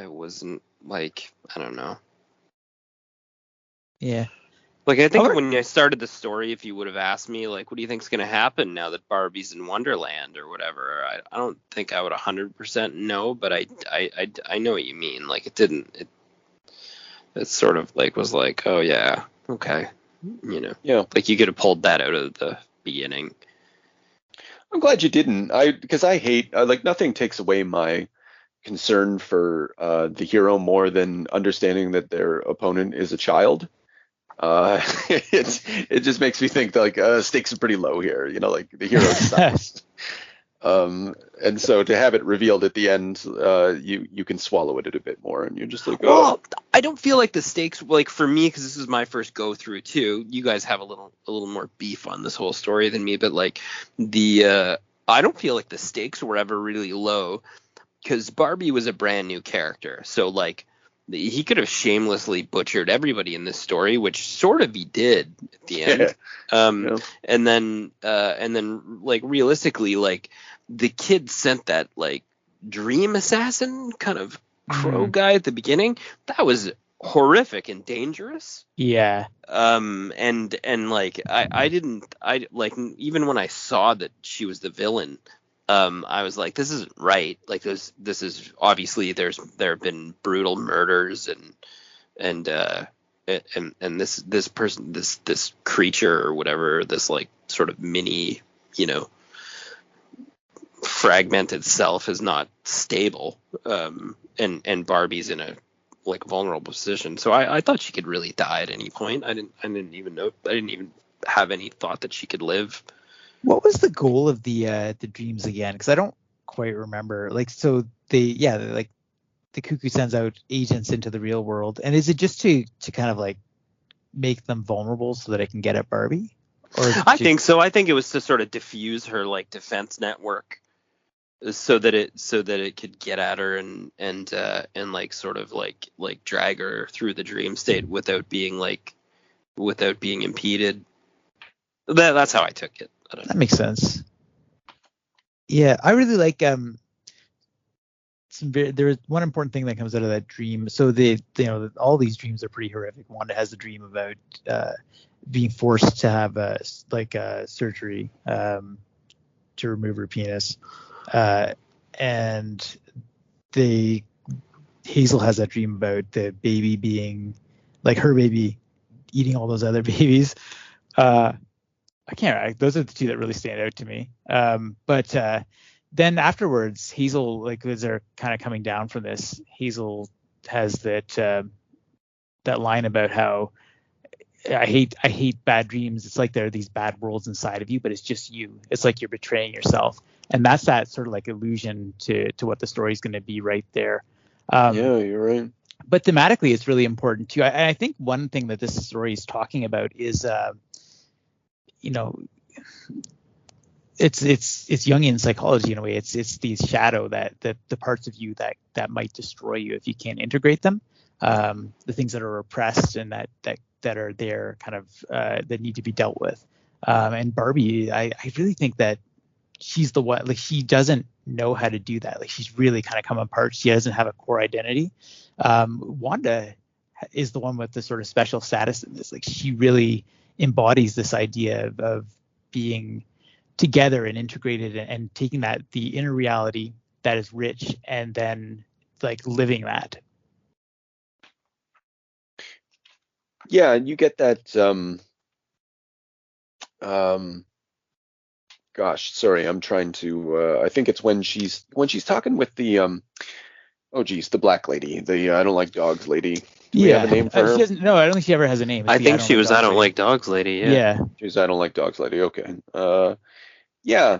wasn't like, I don't know. Yeah. Like, I think However, when I started the story, if you would have asked me, like, what do you think's going to happen now that Barbie's in Wonderland or whatever, I don't think I would 100% know, but I know what you mean. Like, it sort of like was like, oh yeah, okay, Yeah, like you could have pulled that out of the beginning. I'm glad you didn't. Because I hate like nothing takes away my concern for the hero more than understanding that their opponent is a child. It just makes me think that, like, stakes are pretty low here. Like the hero's nice. And so to have it revealed at the end, you can swallow it a bit more, and you're just like, oh, Well, I don't feel like the stakes, like for me, because this is my first go through too. You guys have a little more beef on this whole story than me, but like I don't feel like the stakes were ever really low because Barbie was a brand new character, so like he could have shamelessly butchered everybody in this story, which sort of he did at the end. yeah. And then like realistically, like the kid sent that like dream assassin kind of crow guy at the beginning. That was horrific and dangerous. yeah. And like I like, even when I saw that she was the villain, I was like, this isn't right. Like this is obviously there have been brutal murders and this person, this creature or whatever, this like sort of mini, fragmented self is not stable. And Barbie's in a like vulnerable position. So I thought she could really die at any point. I didn't even have any thought that she could live. What was the goal of the dreams again? Because I don't quite remember. Like, so like the Cuckoo sends out agents into the real world, and is it just to kind of like make them vulnerable so that I can get at Barbie? Or I think so. I think it was to sort of diffuse her like defense network, so that it could get at her and like sort of like drag her through the dream state without being impeded. That's how I took it. I don't know. That makes sense. Yeah, I really like there's one important thing that comes out of that dream. So all these dreams are pretty horrific. Wanda has a dream about being forced to have a surgery to remove her penis, and Hazel has that dream about the baby being like her baby eating all those other babies. I can't. Those are the two that really stand out to me. But then afterwards, Hazel, like as they're kind of coming down from this, Hazel has that line about how I hate bad dreams. It's like there are these bad worlds inside of you, but it's just you. It's like you're betraying yourself, and that's that sort of like allusion to what the story's going to be right there. Yeah, you're right. But thematically, it's really important too. I think one thing that this story is talking about is it's Jungian psychology in a way. It's these shadow that the parts of you that might destroy you if you can't integrate them, the things that are repressed and that are there kind of that need to be dealt with. And Barbie, I really think that she's the one, like she doesn't know how to do that. Like she's really kind of come apart. She doesn't have a core identity. Wanda is the one with the sort of special status in this. Like she really embodies this idea of being together and integrated and taking the inner reality that is rich and then like living that. Yeah, and you get that gosh, sorry, I'm trying to I think it's when she's talking with the the black lady, the I don't like dogs lady. Do we have a name for her? She doesn't. No, I don't think she ever has a name. It's I the think she was I Dogs don't lady. like dogs lady. Yeah. Yeah. She's I don't like dogs lady. Okay. Yeah.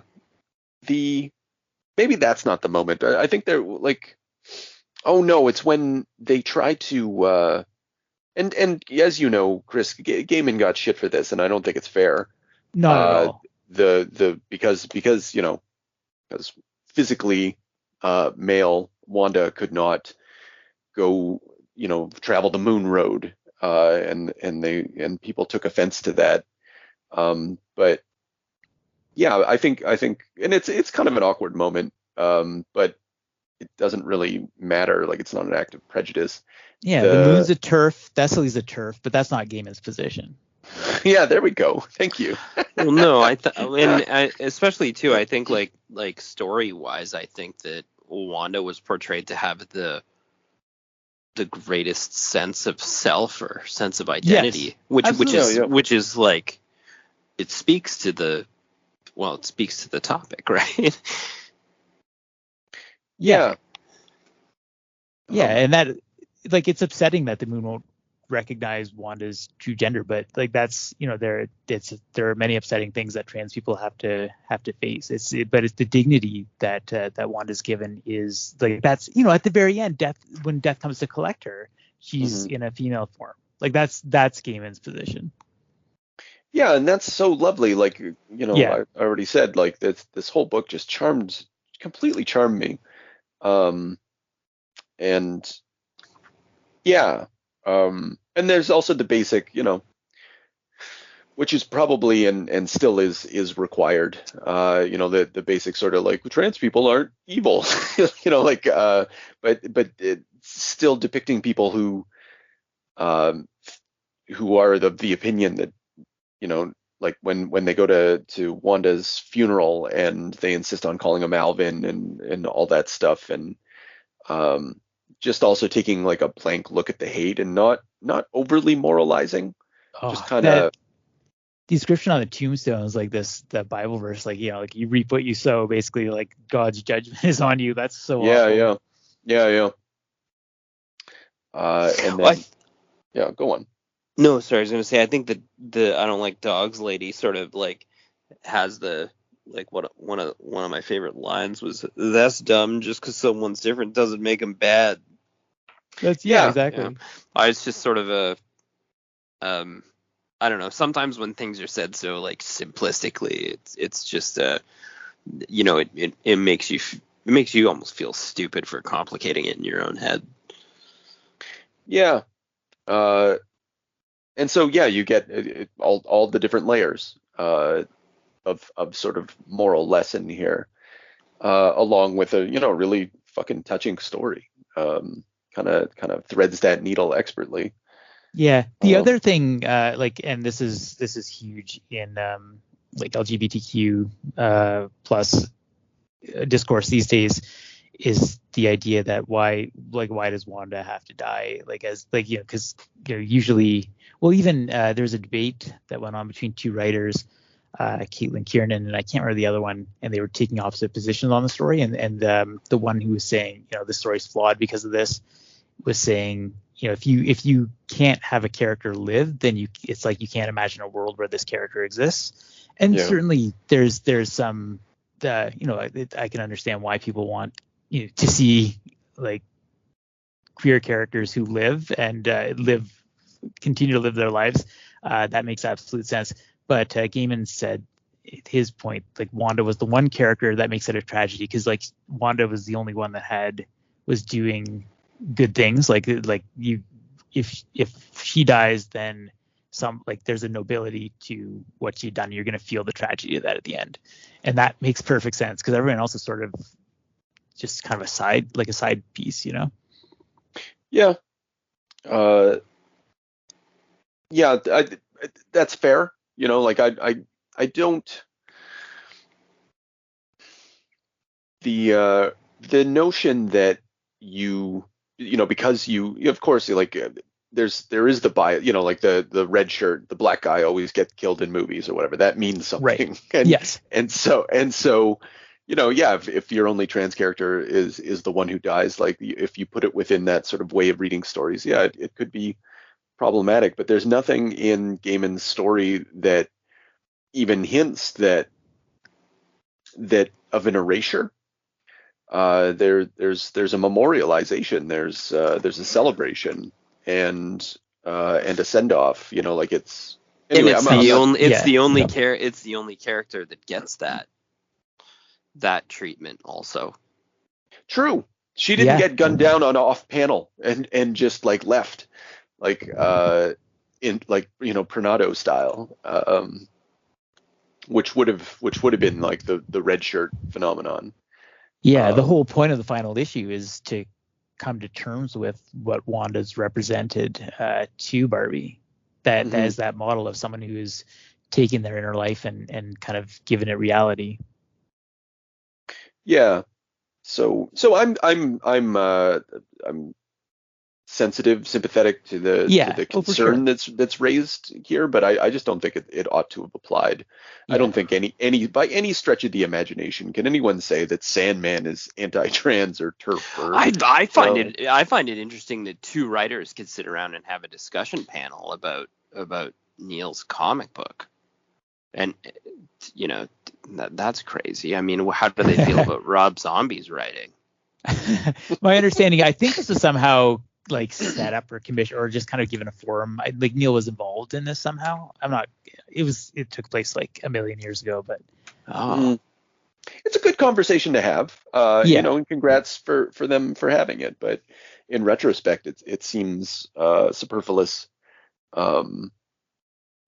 Maybe that's not the moment. I think they're like, oh no, it's when they try to and as you know, Chris, Gaiman got shit for this, and I don't think it's fair. Not at all. Because because physically male Wanda could not go, travel the moon road, and people took offense to that. But yeah, I think, and it's kind of an awkward moment, but it doesn't really matter. Like, it's not an act of prejudice. Yeah, the moon's a turf. Thessaly's a turf, but that's not Gaiman's position. Yeah, there we go. Thank you. Well, no, especially too, I think like story wise, I think that Wanda was portrayed to have the greatest sense of self or sense of identity, Yes, which is like, it speaks to the topic, right? Yeah. Yeah, and that, like, it's upsetting that the moon won't recognize Wanda's true gender, but like, that's, there are many upsetting things that trans people have to face. But it's the dignity that Wanda's given is like, that's, at the very end, when death comes to collect her, she's in a female form. Like, that's Gaiman's position. Yeah, and that's so lovely. Like, Yeah. I already said, like, this whole book just completely charmed me. And yeah, and there's also the basic, which is probably and still is required. The basic sort of like, trans people aren't evil, but it's still depicting people who are the opinion that, like when they go to Wanda's funeral and they insist on calling him Alvin and all that stuff, and just also taking like a blank look at the hate and not overly moralizing, just kind of. Description on the tombstone is like the Bible verse, like, like you reap what you sow, basically, like God's judgment is on you. That's so awful. Yeah. And then yeah, go on. No, sorry, I was gonna say, I think that the I don't like dogs lady sort of like has the, like, what one of my favorite lines was, that's dumb, just because someone's different doesn't make them bad. That's exactly. It's just sort of a I don't know. Sometimes when things are said so like simplistically, it's just it makes you almost feel stupid for complicating it in your own head. Yeah. And so you get all the different layers of sort of moral lesson here, along with a really fucking touching story. Kind of threads that needle expertly. Yeah. The other thing, and this is huge in like LGBTQ plus discourse these days, is the idea that why does Wanda have to die? Like, as like, because usually, well, even there's a debate that went on between two writers, Caitlin Kiernan and I can't remember the other one, and they were taking opposite positions on the story, and the one who was saying, the story's flawed because of this, was saying, if you can't have a character live, then it's like you can't imagine a world where this character exists. And certainly there's some I can understand why people want to see like queer characters who live and continue to live their lives. That makes absolute sense. But Gaiman said his point, like, Wanda was the one character that makes it a tragedy, because like Wanda was the only one that was doing good things. Like you, if she dies, then there's a nobility to what she'd done. You're going to feel the tragedy of that at the end, and that makes perfect sense, because everyone else is sort of just kind of a side piece, Yeah. That's fair. Like, I don't, the notion that because of course, like, there is the bias, like the red shirt, the black guy always gets killed in movies or whatever. That means something. Right. And, yes. And so, yeah, if your only trans character is the one who dies, like if you put it within that sort of way of reading stories, yeah, it could be problematic. But there's nothing in Gaiman's story that even hints that of an erasure. There's a memorialization, there's a celebration, and a send off. Like it's anyway. And it's the only character that gets that treatment also. True. She didn't get gunned down on off panel and just like left, like in like Pernado style, which would have been like the red shirt phenomenon. Yeah, the whole point of the final issue is to come to terms with what Wanda's represented to Barbie. That is that model of someone who is taking their inner life and kind of giving it reality. Yeah. So I'm sensitive, sympathetic to the concern that's raised here, but I just don't think it ought to have applied. Yeah. I don't think any by any stretch of the imagination can anyone say that Sandman is anti-trans or TERF. I find it interesting that two writers could sit around and have a discussion panel about Neil's comic book, and that's crazy. I mean, how do they feel about Rob Zombie's writing? My understanding, I think this is somehow like set up or commission or just kind of given a forum. Like Neil was involved in this somehow. It took place like a million years ago, but it's a good conversation to have. And congrats for them for having it. But in retrospect, it seems superfluous. But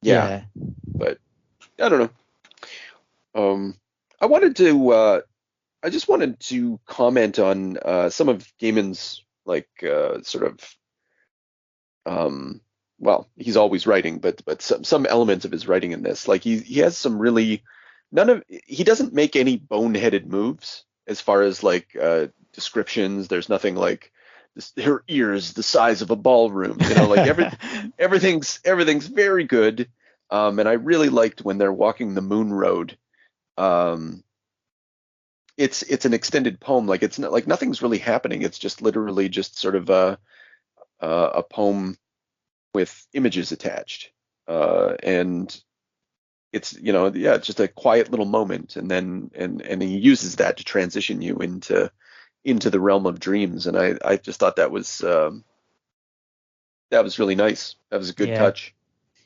I don't know. I just wanted to comment on some of Gaiman's he's always writing, but some elements of his writing in this, like he has some really he doesn't make any boneheaded moves as far as like descriptions. There's nothing like her ears the size of a ballroom, like everything's very good. And I really liked when they're walking the moon road. It's an extended poem. Like it's not like nothing's really happening. It's just literally just sort of a poem with images attached. And it's it's just a quiet little moment, and then and he uses that to transition you into the realm of dreams. And I just thought that was really nice. That was a good touch.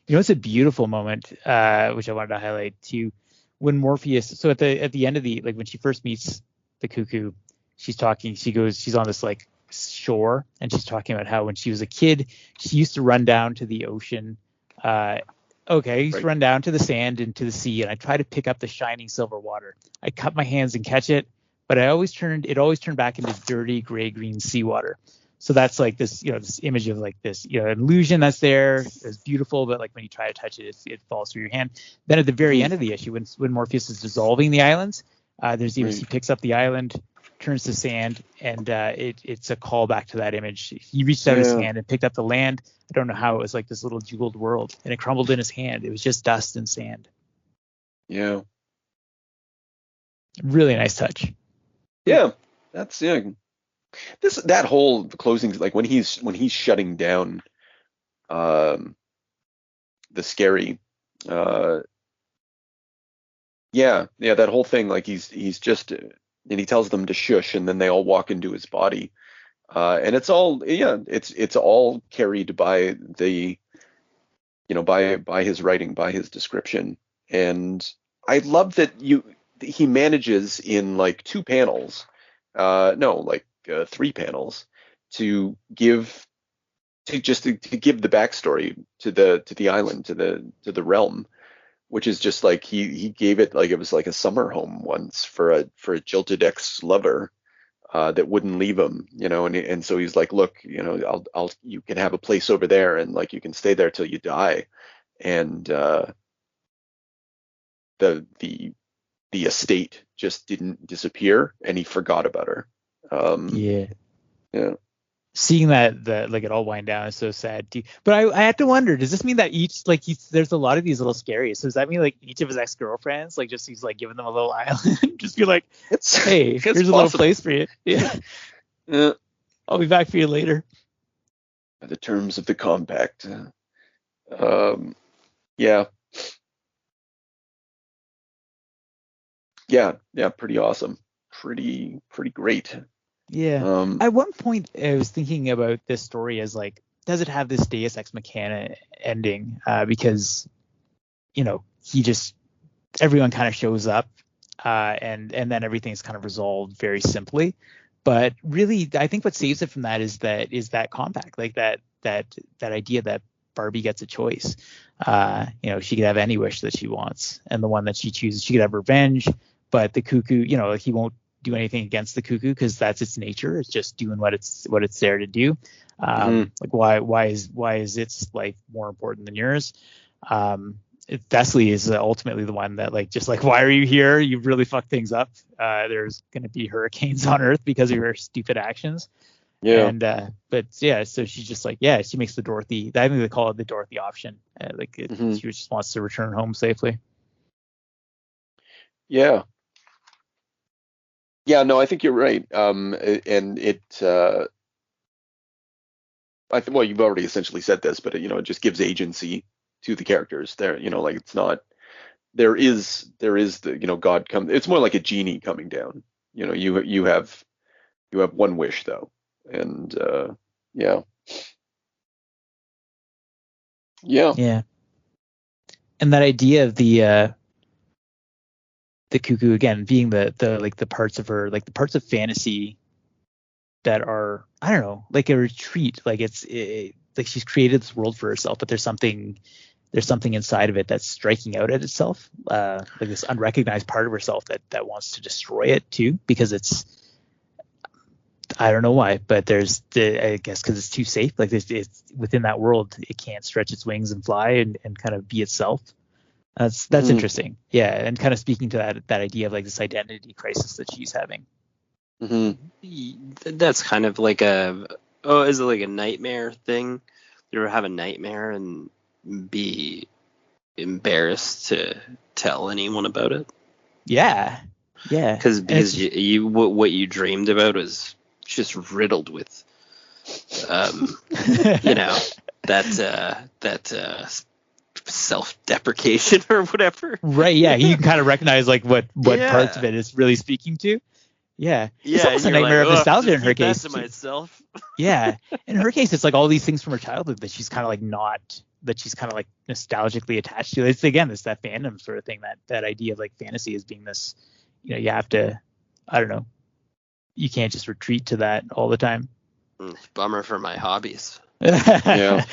It's a beautiful moment, which I wanted to highlight too. When Morpheus, so at the end of when she first meets the Cuckoo, she's on this like shore, and she's talking about how when she was a kid, she used to run down to the ocean. Run down to the sand and to the sea, and I try to pick up the shining silver water. I cut my hands and catch it, but it always turned back into dirty gray-green seawater. So that's like this, this image of like this, illusion that's there. It's beautiful, but like when you try to touch it, it falls through your hand. Then at the very end of the issue, when Morpheus is dissolving the islands, there's images. He picks up the island, turns to sand, and it's a callback to that image. He reached out his hand and picked up the land. I don't know how it was like this little jeweled world, and it crumbled in his hand. It was just dust and sand. Yeah. Really nice touch. Yeah, that's that whole closing, like when he's shutting down the scary that whole thing, like he's just, and he tells them to shush, and then they all walk into his body, and it's all it's all carried by the by his writing, by his description. And I love that he manages in like 2 panels, 3 panels, to give the backstory to the island, to the realm, which is just like he gave it like it was like a summer home once for a jilted ex-lover that wouldn't leave him, and so he's like, look, you can have a place over there, and like you can stay there till you die. And the estate just didn't disappear, and he forgot about her. seeing that like it all wind down is so sad too. But I had to wonder, does this mean that each like there's a lot of these little scaries? So does that mean like each of his ex-girlfriends like just he's like giving them a little island, just be like, hey, here's a little place for you. Yeah. Yeah. I'll be back for you later. By the terms of the compact. Yeah. Yeah, pretty awesome. Pretty great. Yeah. At one point, I was thinking about this story as like, does it have this Deus Ex Machina ending? Because, everyone kind of shows up, and then everything's kind of resolved very simply. But really, I think what saves it from that is that compact, like that idea that Barbie gets a choice. She could have any wish that she wants, and the one that she chooses, she could have revenge. But the cuckoo, he won't do anything against the cuckoo because that's its nature. It's just doing what it's there to do. Like why is its life more important than yours? Thessaly is ultimately the one that why are you here? You've really fucked things up. There's going to be hurricanes on Earth because of your stupid actions. Yeah. And so she's just she makes the Dorothy. I think they call it the Dorothy option. She just wants to return home safely. Yeah. Yeah, no, I think you're right. And it, you've already essentially said this, but it just gives agency to the characters. There, it's not. There is the God come. It's more like a genie coming down. You have one wish though, and yeah. Yeah. And that idea of the cuckoo again being the parts of her, like the parts of fantasy that are, I don't know, like a retreat, like like she's created this world for herself, but there's something inside of it that's striking out at itself, like this unrecognized part of herself that wants to destroy it too, because it's, I don't know why, but I guess because it's too safe, like it's within that world, it can't stretch its wings and fly and kind of be itself. That's interesting. Yeah. And kind of speaking to that idea of like this identity crisis that she's having. That's kind of like is it like a nightmare thing? You ever have a nightmare and be embarrassed to tell anyone about it? Yeah. Because what you dreamed about was just riddled with, that self-deprecation or whatever. Right. Yeah. You can kind of recognize like what parts of it is really speaking to. Yeah. It's almost a nightmare of nostalgia in her case. To myself. Yeah. In her case, it's like all these things from her childhood that she's kind of like that she's kind of like nostalgically attached to. It's again, it's that fandom sort of thing, that idea of like fantasy as being this, you have to, I don't know, you can't just retreat to that all the time. Bummer for my hobbies. Yeah.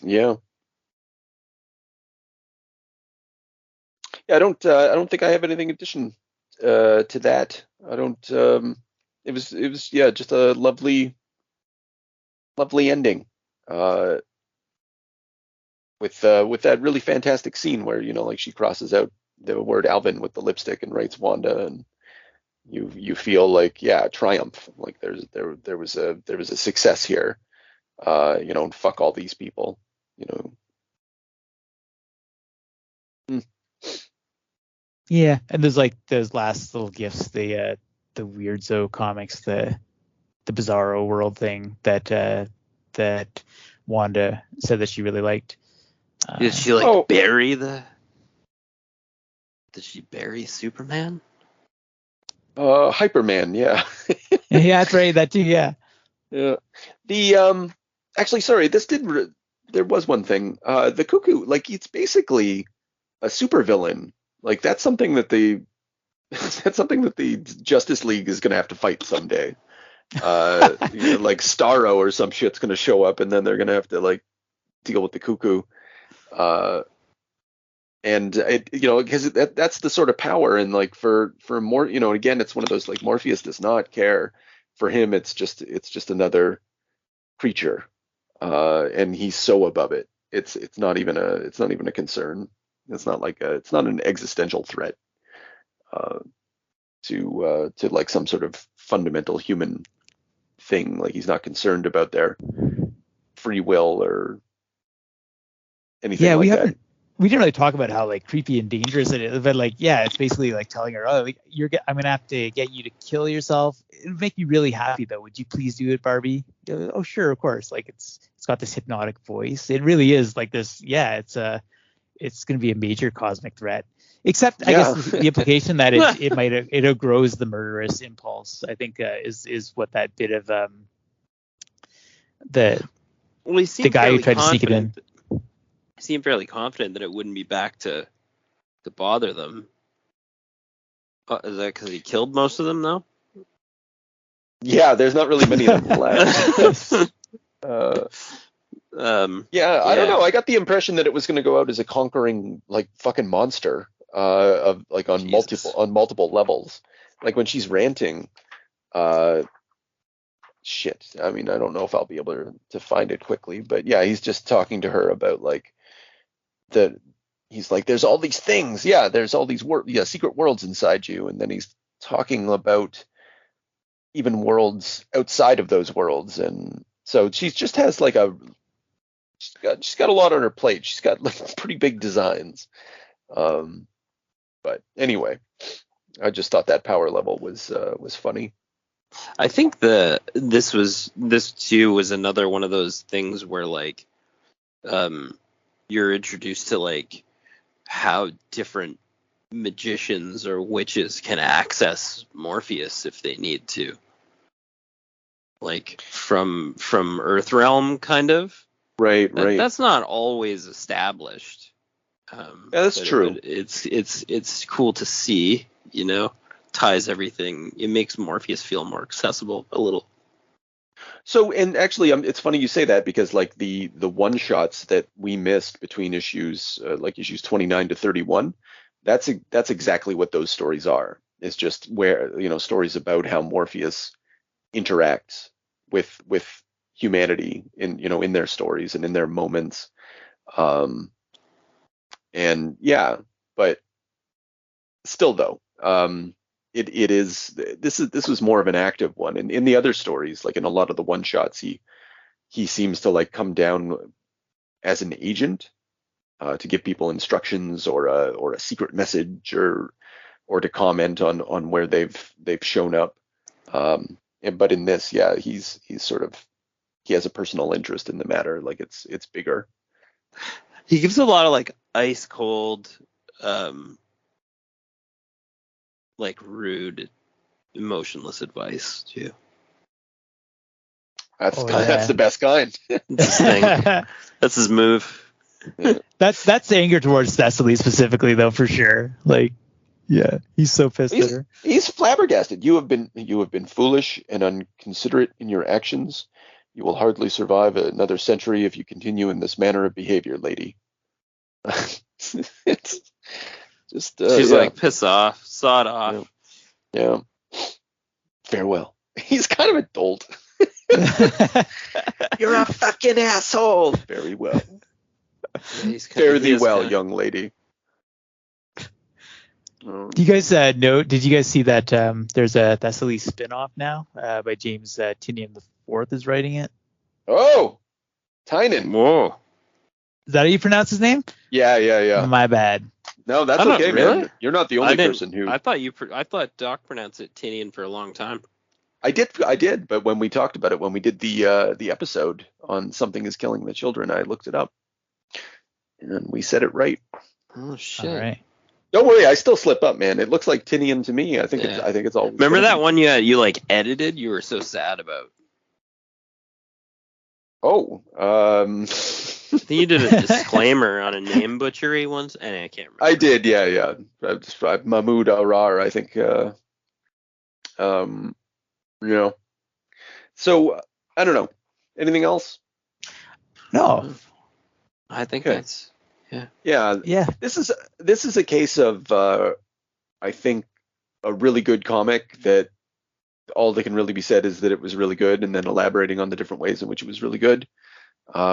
Yeah. I don't think I have anything addition to that. I don't. It was just a lovely ending. With that really fantastic scene where she crosses out the word Alvin with the lipstick and writes Wanda, and you feel like triumph, like there was a success here, and fuck all these people, Yeah, and there's like those last little gifts, the Weirdo comics, the Bizarro World thing that Wanda said that she really liked. Did she bury Did she bury Superman? Hyperman, yeah. Yeah, that's right. That too, yeah. Yeah. The actually, sorry, there was one thing. The Cuckoo, like it's basically a supervillain. Like that's something that the Justice League is going to have to fight someday. Like Starro or some shit's going to show up, and then they're going to have to like deal with the Cuckoo. And it, because that's the sort of power, and like for more, again, it's one of those, like, Morpheus does not care. For him, it's just another creature, and he's so above it. It's not even a concern. It's not an existential threat. to like some sort of fundamental human thing. Like he's not concerned about their free will or anything Yeah, like that. we didn't really talk about how like creepy and dangerous it is, but like yeah, it's basically like telling her, oh, like, I'm gonna have to get you to kill yourself. It'll make you really happy though. Would you please do it, Barbie? Oh sure, of course. Like it's got this hypnotic voice. It really is like this. Yeah, it's gonna be a major cosmic threat. Except I guess the implication that it outgrows the murderous impulse. I think is what that bit of the guy who tried to sneak it in. He seemed fairly confident that it wouldn't be back to bother them. Is that because he killed most of them, though? Yeah, there's not really many of them left. I don't know. I got the impression that it was going to go out as a conquering, like, fucking monster, of like on multiple levels. Like when she's ranting, shit. I mean, I don't know if I'll be able to find it quickly, but yeah, he's just talking to her about like he's like, there's all these things. Yeah, there's all these secret worlds inside you. And then he's talking about even worlds outside of those worlds. And so she just has like she's got a lot on her plate. She's got like pretty big designs. But anyway, I just thought that power level was funny. I think this too was another one of those things where like you're introduced to like how different magicians or witches can access Morpheus if they need to, like from Earthrealm kind of. Right. That's not always established. Yeah, that's true. It's cool to see, you know. Ties everything. It makes Morpheus feel more accessible a little. So, and actually, it's funny you say that because like the one shots that we missed between issues like issues 29 to 31, that's exactly what those stories are. It's just where, you know, stories about how Morpheus interacts with humanity in their stories and in their moments. And yeah, but still though, this was more of an active one. And in the other stories, like in a lot of the one shots, he seems to like come down as an agent to give people instructions or a secret message or to comment on where they've shown up. But in this, yeah, he's sort of, he has a personal interest in the matter. Like it's bigger. He gives a lot of like ice cold, like rude, emotionless advice too. That's the best kind. That's his thing. That's his move. Yeah. That's anger towards Thessaly specifically, though, for sure. Like, yeah, he's so pissed at her. He's flabbergasted. You have been foolish and inconsiderate in your actions. You will hardly survive another century if you continue in this manner of behavior, lady. It's just she's like, piss off, sod off. Yeah. Farewell. He's kind of a dolt. You're a fucking asshole. Very well. Yeah, Fare thee well, young lady. Do you guys know? Did you guys see that there's a Thessaly spin-off now by James Tynion the Fourth is writing it? Oh, Tynion. Whoa. Is that how you pronounce his name? Yeah. My bad. No, that's okay, really? man. You're not the only person who. I thought Doc pronounced it Tynion for a long time. I did, but when we talked about it, when we did the episode on Something is Killing the Children, I looked it up, and we said it right. Oh shit! All right. Don't worry, I still slip up, man. It looks like Tynion to me. I think it's all. Remember that one you like edited? You were so sad about. Oh, I think you did a disclaimer on a name butchery once, and I can't remember. I did, yeah. Mahmoud Arar, I think. So I don't know. Anything else? No. I think okay. That's yeah. This is a case of I think a really good comic that all that can really be said is that it was really good, and then elaborating on the different ways in which it was really good,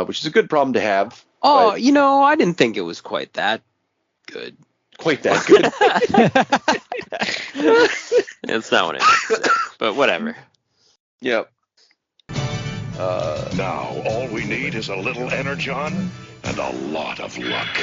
which is a good problem to have. Oh, I didn't think it was quite that good. quite that good. It's not what I meant to say, but whatever. Yep. Now, all we need is a little energon and a lot of luck.